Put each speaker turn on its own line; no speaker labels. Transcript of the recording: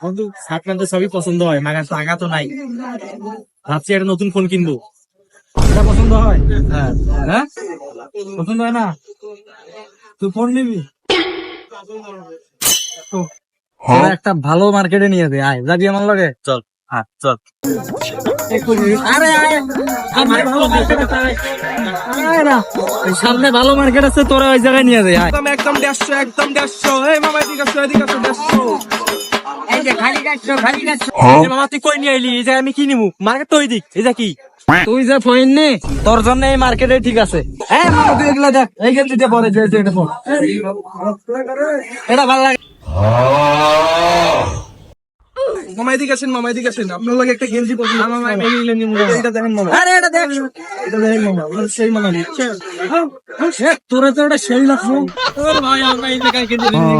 বন্ধু আপনার তো সবই পছন্দ হয়, মাগার টাকা তো নাই। ভাবছি একটা নতুন ফোন কিনবো। এটা পছন্দ হয়? হ্যাঁ। হ্যাঁ, পছন্দ হয় না? তুই ফোন নিবি? তোরা একটা ভালো মার্কেটে নিয়ে দে, আয় যাবি আমার লগে। চল। হ্যাঁ চল। আরে আয়, সামনে ভালো মার্কেট আছে, আয়। আয় না, ওই সামনে ভালো মার্কেট আছে, তোরা ওই জায়গায় নিয়ে দে, আয়।
একদম একদম 150 একদম 150 এই মামা এদিকে আসো 150
এই যে খালি গাছছো, খালি গাছছো।
এই মামা তুই কই নিয়ে আইলি এই যে আমি কি নিমু মার্কেট তো ওইদিক এই যে কি
তুই যে ফোন নে, তোর জন্য এই মার্কেটে ঠিক আছে। হ্যাঁ মামা, তুই এগুলা দেখ, এই গেঞ্জিটা পরে যে এটা পর, এটা ভালো লাগে।
মামা এদিকে আসেন আপনার লাগে একটা গেঞ্জি পছন্দ মামা এটা দেখেন মামা
আরে এটা দেখ,
এটা দেখেন মামা সেই মামা
তোরা তো এটা সেই লাগছে। তোর ভাই আমরা এই জায়গায় কিনে দিই।